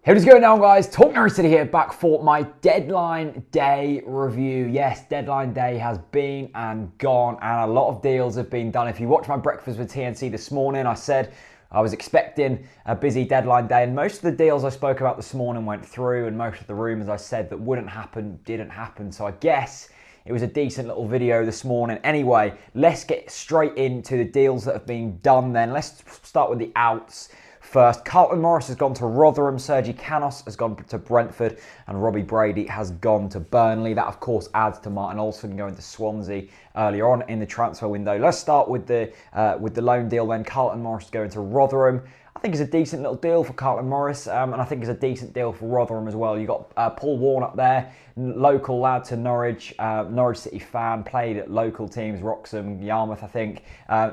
Hey, what's going on, guys? TalkNorwichCity here, back for my deadline day review. Yes, deadline day has been and gone, and a lot of deals have been done. If you watched my breakfast with TNC this morning, I said I was expecting a busy deadline day, and most of the deals I spoke about this morning went through, and most of the rumours I said that wouldn't happen didn't happen. So I guess it was a decent little video this morning. Anyway, let's get straight into the deals that have been done then. Let's start with the outs. First, Carlton Morris has gone to Rotherham, Sergey Callas has gone to Brentford, and Robbie Brady has gone to Burnley. That, of course, adds to Martin Olsson going to Swansea earlier on in the transfer window. Let's start with the loan deal then. Carlton Morris going to Rotherham. I think it's a decent little deal for Carlton Morris, and I think it's a decent deal for Rotherham as well. You've got Paul Warne up there, local lad to Norwich, Norwich City fan, played at local teams, Wroxham, Yarmouth, I think.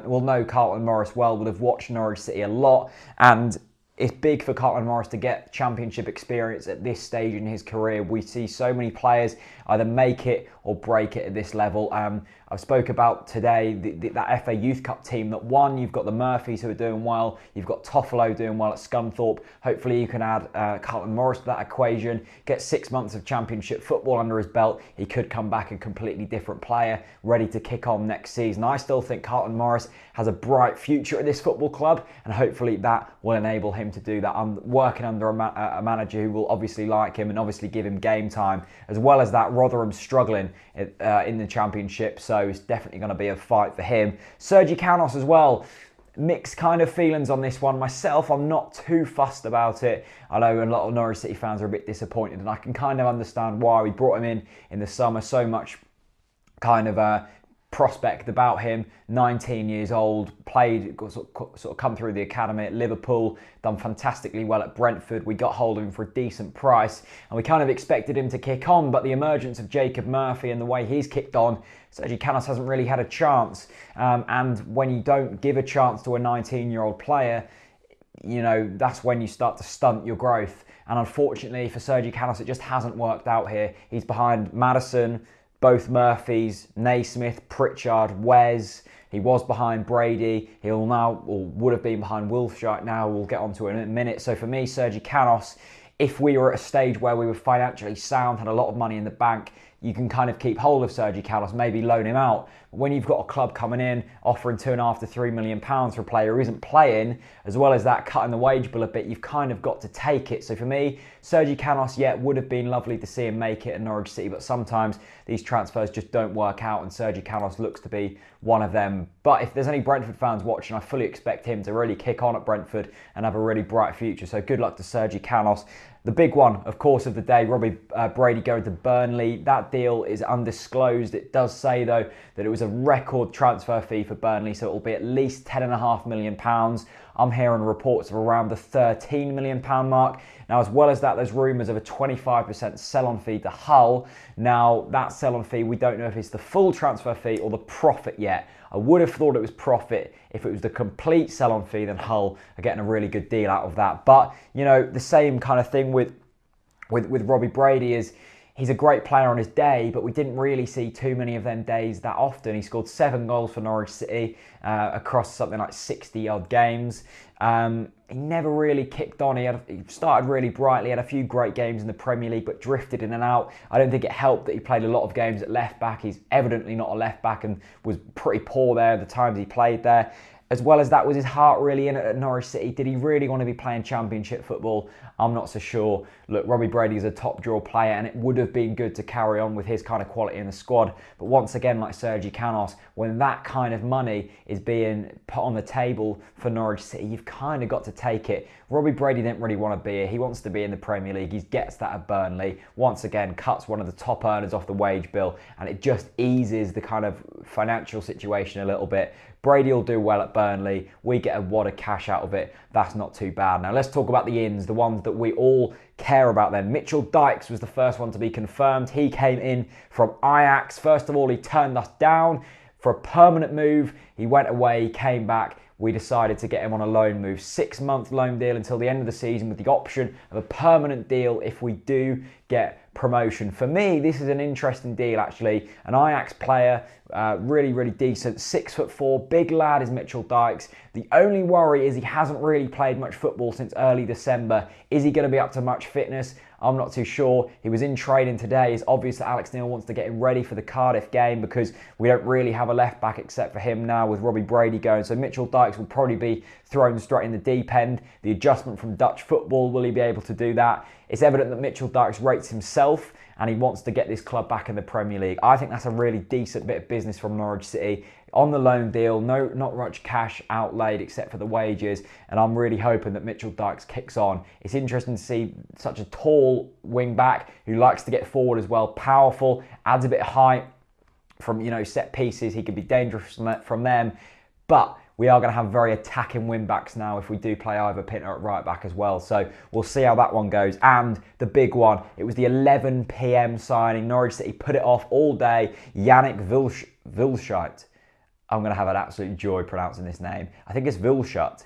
Will know Carlton Morris well, would have watched Norwich City a lot, and it's big for Carlton Morris to get championship experience at this stage in his career. We see so many players either make it or break it at this level. I spoke about today that FA Youth Cup team that won. You've got the Murphys who are doing well. You've got Toffolo doing well at Scunthorpe. Hopefully you can add Carlton Morris to that equation. Get 6 months of championship football under his belt. He could come back a completely different player, ready to kick on next season. I still think Carlton Morris has a bright future at this football club, and hopefully that will enable him to do that. I'm working under a manager who will obviously like him and obviously give him game time. As well as that, Rotherham's struggling in the championship, so it's definitely going to be a fight for him. Sergey Callas as well. Mixed kind of feelings on this one. Myself, I'm not too fussed about it. I know a lot of Norwich City fans are a bit disappointed, and I can kind of understand why. We brought him in the summer, so much kind of prospect about him. 19 years old, played, sort of come through the academy at Liverpool, done fantastically well at Brentford. We got hold of him for a decent price, and we kind of expected him to kick on, but the emergence of Jacob Murphy and the way he's kicked on, Sergey Callas hasn't really had a chance. And when you don't give a chance to a 19-year-old player, you know, that's when you start to stunt your growth. And unfortunately for Sergey Callas, it just hasn't worked out here. He's behind Maddison, both Murphys, Naismith, Pritchard, Wes. He was behind Brady. He'll now, or would have been behind Wilfshire now. We'll get onto it in a minute. So for me, Sergey Callas, if we were at a stage where we were financially sound, had a lot of money in the bank, you can kind of keep hold of Sergey Callas, maybe loan him out. But when you've got a club coming in, offering £2.5 to £3 million for a player who isn't playing, as well as that cutting the wage bill a bit, you've kind of got to take it. So for me, Sergey Callas, yeah, would have been lovely to see him make it at Norwich City, but sometimes these transfers just don't work out, and Sergey Callas looks to be one of them. But if there's any Brentford fans watching, I fully expect him to really kick on at Brentford and have a really bright future. So good luck to Sergey Callas. The big one, of course, of the day, Robbie Brady going to Burnley. That deal is undisclosed. It does say, though, that it was a record transfer fee for Burnley, so it will be at least £10.5 million. I'm hearing reports of around the £13 million mark. Now, as well as that, there's rumours of a 25% sell-on fee to Hull. Now, that sell-on fee, we don't know if it's the full transfer fee or the profit yet. I would have thought it was profit. If it was the complete sell-on fee, then Hull are getting a really good deal out of that. But, you know, the same kind of thing with Robbie Brady is he's a great player on his day, but we didn't really see too many of them days that often. He scored 7 goals for Norwich City across something like 60-odd games. He never really kicked on. He started really brightly, had a few great games in the Premier League, but drifted in and out. I don't think it helped that he played a lot of games at left back. He's evidently not a left back and was pretty poor there the times he played there. As well as that, was his heart really in it at Norwich City? Did he really want to be playing championship football? I'm not so sure. Look, Robbie Brady is a top draw player, and it would have been good to carry on with his kind of quality in the squad. But once again, like Sergey Callas, when that kind of money is being put on the table for Norwich City, you've kind of got to take it. Robbie Brady didn't really want to be here. He wants to be in the Premier League. He gets that at Burnley. Once again, cuts one of the top earners off the wage bill, and it just eases the kind of financial situation a little bit. Brady will do well at Burnley. We get a wad of cash out of it. That's not too bad. Now let's talk about the ins, the ones that we all care about then. Mitchell Dijks was the first one to be confirmed. He came in from Ajax. First of all, he turned us down for a permanent move. He went away, he came back. We decided to get him on a loan move. 6-month loan deal until the end of the season with the option of a permanent deal if we do get promotion. For me, this is an interesting deal actually. An Ajax player, really, really decent, 6'4", big lad is Mitchell Dijks. The only worry is he hasn't really played much football since early December. Is he going to be up to much fitness? I'm not too sure. He was in training today. It's obvious that Alex Neil wants to get him ready for the Cardiff game because we don't really have a left back except for him now with Robbie Brady going. So Mitchell Dijks will probably be thrown straight in the deep end. The adjustment from Dutch football, will he be able to do that? It's evident that Mitchell Dijks rates himself and he wants to get this club back in the Premier League. I think that's a really decent bit of business from Norwich City. On the loan deal, not much cash outlaid except for the wages, and I'm really hoping that Mitchell Dijks kicks on. It's interesting to see such a tall wing back who likes to get forward as well, powerful, adds a bit of height from set pieces. He could be dangerous from them, but we are going to have very attacking wing backs now if we do play Ivor Pinter at right back as well. So we'll see how that one goes. And the big one, it was the 11 p.m. signing. Norwich City put it off all day. Jannik Vestergaard. I'm going to have an absolute joy pronouncing this name. I think it's Vilshut.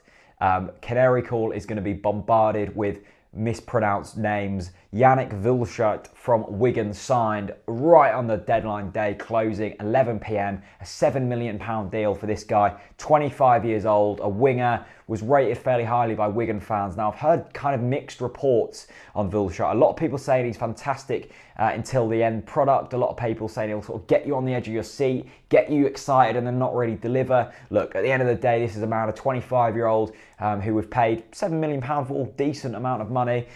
Canary Call is going to be bombarded with mispronounced names. Jannik Vestergaard from Wigan signed right on the deadline day, closing 11 p.m. A £7 million deal for this guy. 25 years old, a winger, was rated fairly highly by Wigan fans. Now, I've heard kind of mixed reports on Vestergaard. A lot of people saying he's fantastic until the end product. A lot of people saying he'll sort of get you on the edge of your seat, get you excited and then not really deliver. Look, at the end of the day, this is a man, a 25-year-old who we've paid £7 million for a decent amount of money.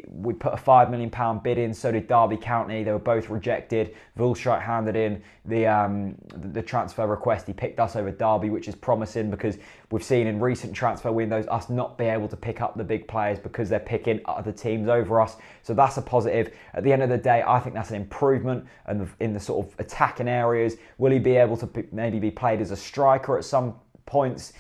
We put a £5 million bid in, so did Derby County. They were both rejected. Vestergaard handed in the transfer request. He picked us over Derby, which is promising because we've seen in recent transfer windows us not be able to pick up the big players because they're picking other teams over us. So that's a positive. At the end of the day, I think that's an improvement in the sort of attacking areas. Will he be able to maybe be played as a striker at some points?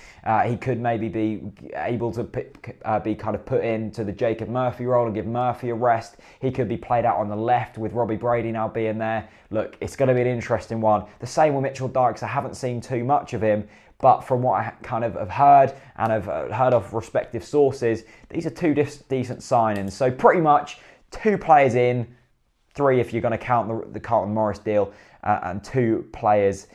He could maybe be able to be kind of put into the Jacob Murphy role and give Murphy a rest. He could be played out on the left with Robbie Brady now being there. Look, it's going to be an interesting one. The same with Mitchell Dijks. I haven't seen too much of him, but from what I kind of have heard and have heard of respective sources, these are two decent signings. So pretty much 2 players in, 3 if you're going to count the Carlton Morris deal, and 2 players.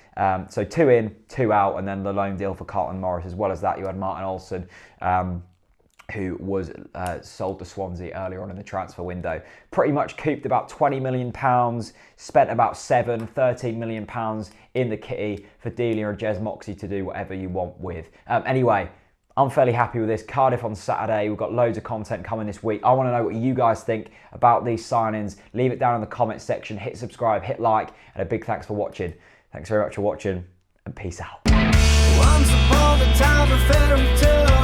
So 2 in, 2 out, and then the loan deal for Carlton Morris. As well as that, you had Martin Olsson, who was sold to Swansea earlier on in the transfer window. Pretty much cooped about £20 million, spent about £13 million in the kitty for Delia and Jez Moxey to do whatever you want with. Anyway, I'm fairly happy with this. Cardiff on Saturday. We've got loads of content coming this week. I want to know what you guys think about these signings. Leave it down in the comment section. Hit subscribe, hit like, and a big thanks for watching. Thanks very much for watching, and peace out. Once upon a time, a fairy tale.